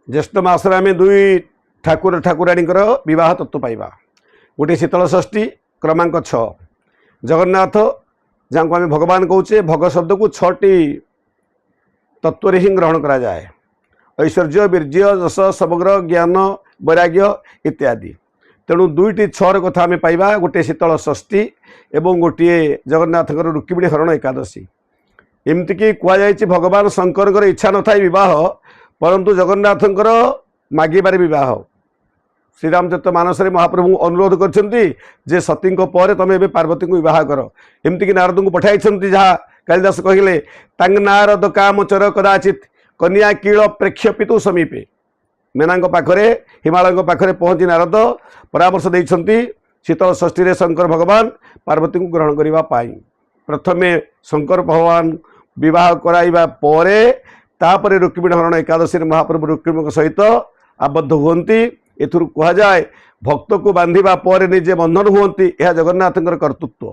ज्येष्ठ मासरे आम दुई ठाकुर ठाकुराणी बह तत्व पाइबा। गोटे शीतल षष्ठी क्रमांक 6 जगन्नाथ जहाँ को आम भगवान कौचे भग शब्द को 6टी तत्व ही ग्रहण करा जाए ऐश्वर्य वीर्य यश समग्र ज्ञान वैराग्य इत्यादि। तेणु दुईटी 6 कथा आम पाइबा गोटे शीतल षष्ठी एवं गोटे जगन्नाथ रुक्मिणी हरण एकादशी। एमतीक कहुई भगवान शंकर इच्छा न था बह परंतु जगन्नाथंकर मागिबारे बह श्रीरामचरित मानस महाप्रभु अनुरोध कर सती पर तुम ए पार्वती को बह कर। एमतीक नारद को पठाई जहाँ कालिदास कहले तांग नारद काम चर कदाचित कन्या कील प्रेक्ष्य पितु समीपे। मेना पाखरे हिमालय पाखरे पहुँची नारद परामर्श देइछन्ति शीतल षष्ठी शंकर भगवान पार्वती को ग्रहण करने। प्रथमे शंकर भगवान विवाह कराइबा परे तापरे रुक्मिणी हरण एकादशी महाप्रभु रुक्मिणी सहित आबद्ध हुंती। एथुरु कहा जाए भक्त को बांधिबा परे निजे बंधन हुंती। यह जगन्नाथंकर कर्तृत्व।